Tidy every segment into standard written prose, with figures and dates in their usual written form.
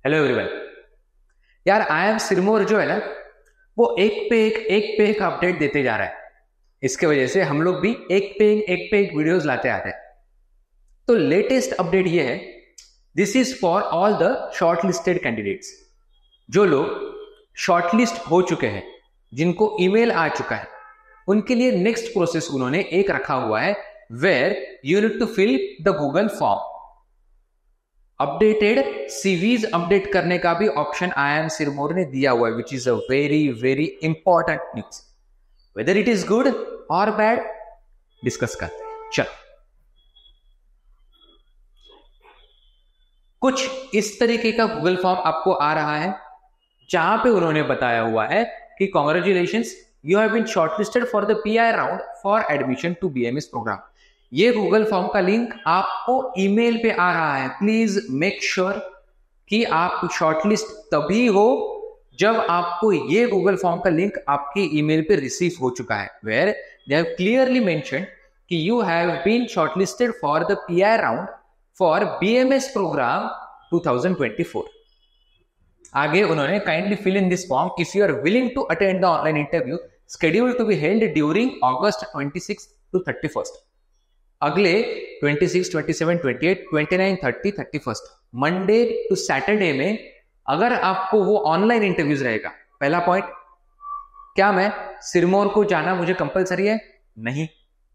Hello everyone. यार I am Sirmaur जो है ना, वो एक पे एक अपडेट देते जा रहा है। इसके वजह से हम लोग भी एक पे एक वीडियोस लाते आते हैं। तो लेटेस्ट अपडेट ये है, this is for all the short listed candidates. जो लोग शॉर्टलिस्ट हो चुके हैं, जिनको ईमेल आ चुका है, उनके लिए नेक्स्ट प्रोसेस उन्होंने एक रखा हुआ है, where you need to fill the Google form. Updated CVs update करने का भी ऑप्शन IIM सिरमौर ने दिया हुआ है, which is a very very important news. Whether it is good और बैड डिस्कस करते हैं। चलो, कुछ इस तरीके का गूगल फॉर्म आपको आ रहा है, जहां पे उन्होंने बताया हुआ है कि congratulations, you have been shortlisted for the PI round for admission to BMS programme. ये गूगल फॉर्म का लिंक आपको ईमेल पे आ रहा है। प्लीज मेक श्योर कि आप शॉर्टलिस्ट तभी हो जब आपको ये गूगल फॉर्म का लिंक आपके ईमेल पे रिसीव हो चुका है, where they have clearly mentioned कि you have been shortlisted for the PI round for BMS program 2024। आगे उन्होंने kindly fill in this form if you are willing to attend the online interview scheduled to be held during August 26 to 31st। अगले 26, 27, 28, 29, 30, 31st Monday to Saturday में अगर आपको वो online interviews रहेगा। पहला point, क्या मैं सिरमौर को जाना मुझे कंपलसरी है? नहीं,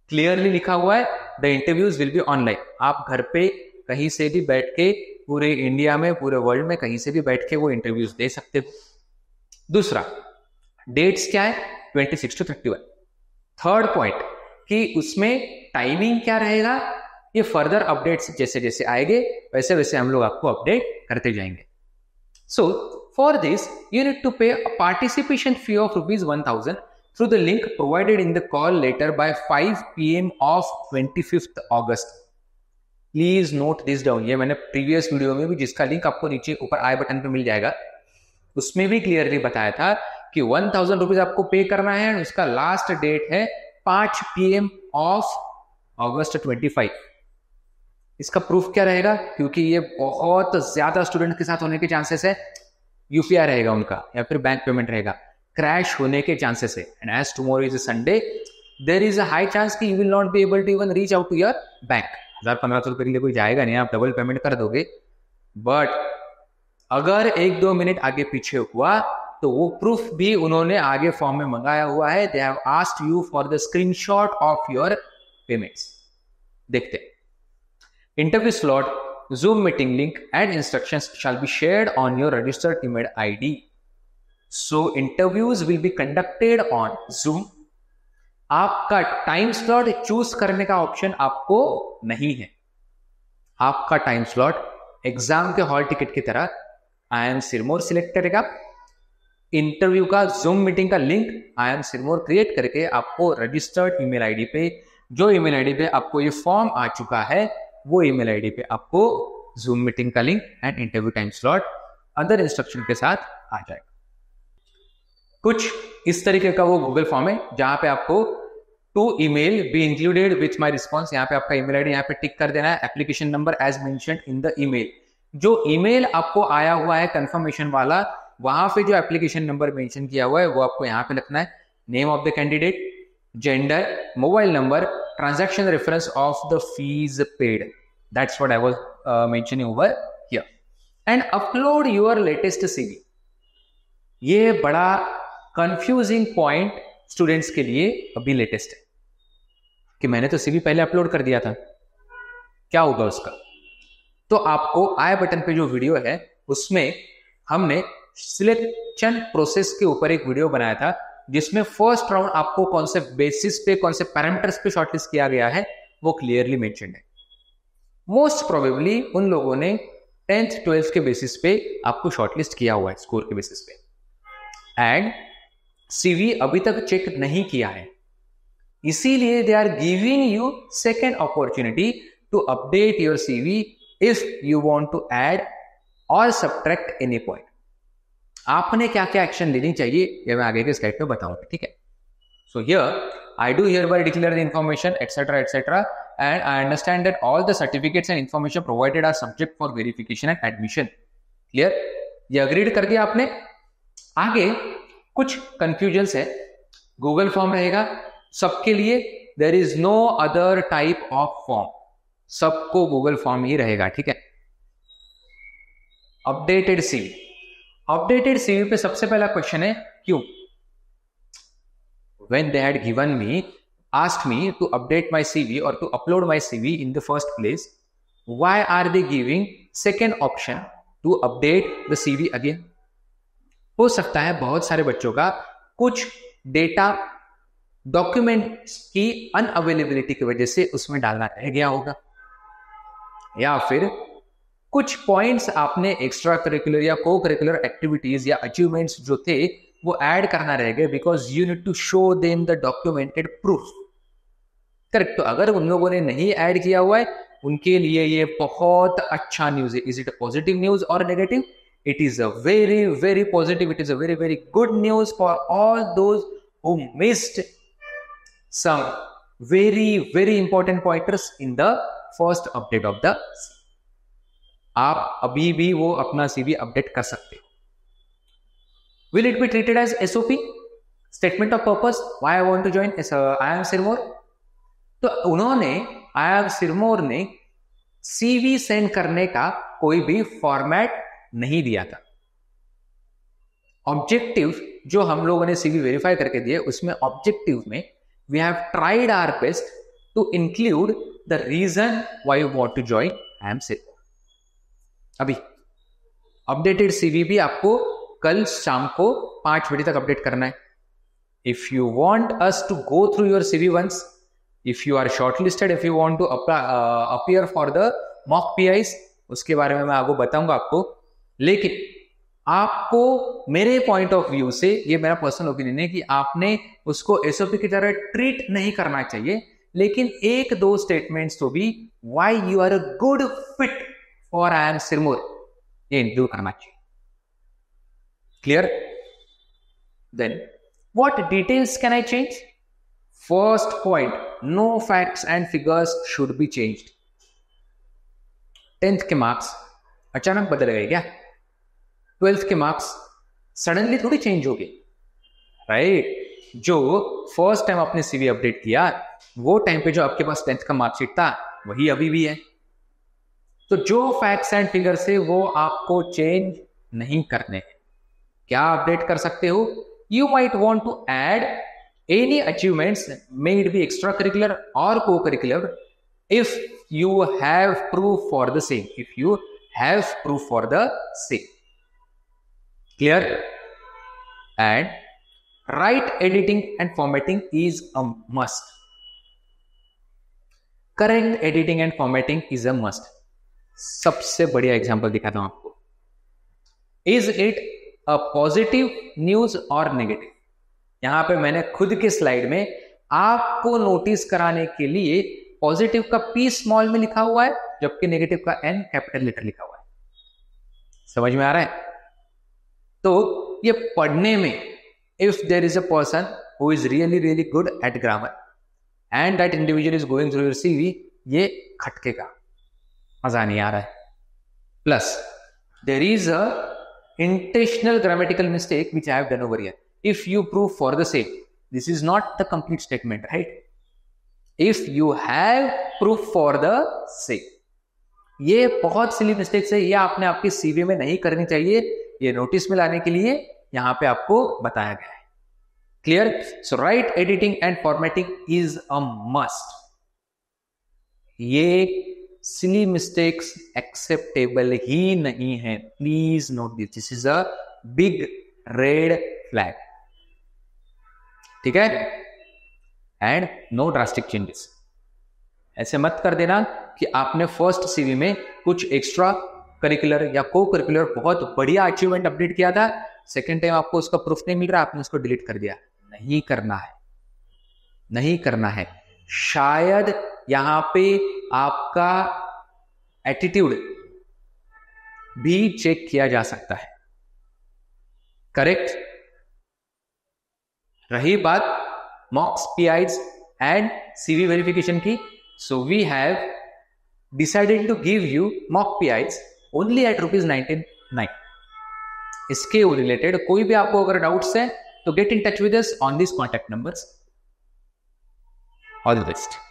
क्लियरली लिखा हुआ है the interviews will be online. आप घर पे कहीं से भी बैठ के, पूरे इंडिया में, पूरे वर्ल्ड में कहीं से भी बैठ के वो इंटरव्यूज दे सकते हो। दूसरा, डेट्स क्या है? 26 to 31। थर्ड पॉइंट कि उसमें टाइमिंग क्या रहेगा, ये फर्दर अपडेट्स जैसे जैसे आएंगे वैसे वैसे हम लोग आपको अपडेट करते जाएंगे। So for this you need to pay a participation fee of ₹1000 through the link provided in the call letter by 5 PM of 25th August। Please note this down. ये मैंने प्रीवियस वीडियो में भी, जिसका link आपको नीचे ऊपर आई button पे मिल जाएगा, उसमें भी क्लियरली बताया था कि ₹1000 आपको पे करना है। उसका लास्ट डेट है 5 PM ऑफ August 25। इसका प्रूफ क्या रहेगा? क्योंकि ये बहुत ज्यादा स्टूडेंट के साथ होने के चांसेस है, UPI रहेगा उनका या फिर बैंक पेमेंट रहेगा, क्रैश होने के चांसेस है। And as tomorrow is a Sunday, there is a high chance कि you will not be able to even reach out to your bank. 1000-1500 के लिए कोई जाएगा नहीं, आप डबल पेमेंट कर दोगे। बट अगर 1-2 मिनट आगे पीछे हुआ तो वो प्रूफ भी उन्होंने आगे फॉर्म में मंगाया हुआ है। They have asked you for the screenshot of your payments. देखते हैं। Interview slot, Zoom meeting link and instructions shall be shared on your registered email ID। So interviews will be conducted on Zoom। आपका time slot choose करने का option आपको नहीं है। आपका time slot exam के हॉल टिकट की तरह IIM सिरमौर सिलेक्ट करेगा। इंटरव्यू का Zoom मीटिंग का लिंक IIM सिरमौर क्रिएट करके आपको रजिस्टर्ड ईमेल ID पे, जो ईमेल ID पे आपको ये फॉर्म आ चुका है, वो ईमेल ID पे आपको Zoom मीटिंग का link and interview time slot other instruction के साथ आ जाएगा। कुछ इस तरीके का वो गूगल फॉर्म है, जहां पे आपको to email be included with my response, यहाँ पे आपका ईमेल ID यहाँ पे टिक कर देना है। Application number as mentioned in the email. जो ईमेल आपको आया हुआ है कंफर्मेशन वाला, वहां पे जो एप्लीकेशन नंबर मेंशन किया हुआ है वो आपको यहाँ पे लिखना है। Name of the candidate, gender, mobile number, transaction reference of the fees paid. That's what I was mentioning over here. And upload your latest CV। ये बड़ा कंफ्यूजिंग पॉइंट स्टूडेंट्स के लिए अभी लेटेस्ट है कि मैंने तो CV पहले अपलोड कर दिया था, क्या होगा उसका? तो आपको आई बटन पे जो वीडियो है उसमें हमने सिलेक्शन प्रोसेस के ऊपर एक वीडियो बनाया था, जिसमें फर्स्ट राउंड आपको कौन से बेसिस पे, कौन से पैरामीटर्स पे शॉर्टलिस्ट किया गया है वो क्लियरली मेंशन्ड है। मोस्ट प्रोबेबली उन लोगों ने 10th 12th के बेसिस पे आपको शॉर्टलिस्ट किया हुआ है, स्कोर के बेसिस पे, एंड CV अभी तक चेक नहीं किया है। इसीलिए they are giving you second opportunity to update your CV if you want to add और सब्ट्रैक्ट एनी पॉइंट। आपने क्या क्या एक्शन लेनी चाहिए ये मैं आगे के स्लाइड पे बताऊंगा, ठीक है? So here I do hereby declare the information etc and I understand that all the certificates and information provided are subject for verification and admission. Clear? ये अग्रीड कर दिया आपने। आगे कुछ कंफ्यूजन्स है। गूगल फॉर्म रहेगा सबके लिए, there is no other type of form, सबको गूगल फॉर्म ही रहेगा, ठीक है। अपडेटेड सीवी, अपडेटेड सीवी पे सबसे पहला क्वेश्चन है क्यों। when they had given me, asked me to update my CV or to upload my CV in the first place, why are they giving second option to update the CV again? हो सकता है बहुत सारे बच्चों का कुछ data documents की unavailability की वजह से उसमें डालना रह गया होगा, या फिर कुछ पॉइंट्स आपने एक्स्ट्रा करिकुलर या को करिकुलर एक्टिविटीज या अचीवमेंट्स जो थे वो ऐड करना रह गए, because you need to show them the documented proof. Correct. तो अगर उन लोगों ने नहीं ऐड किया हुआ है उनके लिए ये बहुत अच्छा न्यूज है। Is it a positive news और negative? It is a very very positive, it is a very very good news for all those who missed some very very important pointers in the first update of the. आप अभी भी वो अपना CV update कर सकते हो। Will it be treated as SOP? Statement of purpose? Why I want to join IIM Sirmoor? तो उन्होंने IIM Sirmoor ने CV सेंड करने का कोई भी फॉर्मेट नहीं दिया था। ऑब्जेक्टिव जो हम लोगों ने CV वेरीफाई करके दिए उसमें ऑब्जेक्टिव में we have tried our best to include the reason why you want to join IIM Sirmoor। अभी अपडेटेड CV भी आपको कल शाम को 5 बजे तक अपडेट करना है। If you want us to go through your CV once, if you are shortlisted, if you want to appear for the mock PIs, उसके बारे में मैं आपको बताऊंगा आपको। लेकिन आपको मेरे पॉइंट ऑफ व्यू से ये मेरा पर्सनल ओपिनियन है कि आपने उसको एसओपी की तरह ट्रीट नहीं करना चाहिए, लेकिन एक दो स्टेटमेंट्स तो भी why you are a good fit for IIM Sirmaur ये इंक्लूड करना चाहिए। Clear? Then what details can I change? First point, no facts and figures should be changed। 10th के मार्क्स अचानक बदल गए क्या? 12th के मार्क्स सडनली थोड़ी चेंज हो गए, राइट? जो फर्स्ट टाइम आपने सीवी अपडेट किया वो टाइम पे जो आपके पास 10th का मार्कशीट था वही अभी भी है। तो जो फैक्ट्स एंड फिगर्स है वो आपको चेंज नहीं करने हैं। क्या अपडेट कर सकते हो? You might want to add any achievements maybe extracurricular और cocurricular if you have proof for the same, if you have proof for the same. Clear? And right editing and formatting is a must. Correct editing and formatting is a must. सबसे बढ़िया example दिखाता हूं आपको। Is it a positive news और negative? यहां पे मैंने खुद के स्लाइड में आपको नोटिस कराने के लिए पॉजिटिव का P स्मॉल में लिखा हुआ है जबकि नेगेटिव का N कैपिटल लेटर लिखा हुआ है। समझ में आ रहा है? तो ये पढ़ने में if there is a person who is really really good at grammar and that individual is going through your CV, ये खटकेगा, मजा नहीं आ रहा है। Plus there is a intentional grammatical mistake which I have done over here. If you prove for the same, this is not the complete statement, right? If you have proof for the same, ये बहुत silly mistakes है, ये आपने आपके CV में नहीं करनी चाहिए। ये नोटिस में लाने के लिए यहां पे आपको बताया गया है। Clear? So right editing and formatting is a must. ये सिली मिस्टेक्स एक्सेप्टेबल ही नहीं है। Please note this is a big red flag, ठीक है? And no drastic changes. ऐसे मत कर देना कि आपने फर्स्ट सीवी में कुछ एक्स्ट्रा करिकुलर या को करिकुलर बहुत बढ़िया अचीवमेंट अपडेट किया था, सेकेंड टाइम आपको उसका प्रूफ नहीं मिल रहा, आपने उसको डिलीट कर दिया। नहीं करना है, नहीं करना है। शायद यहां पे आपका एटीट्यूड भी चेक किया जा सकता है। करेक्ट? रही बात mocks PIs and CV verification की, so we have decided to give you mock PIs only at ₹99। इसके रिलेटेड कोई भी आपको अगर डाउट्स है तो get in touch with us on this contact numbers. All the best.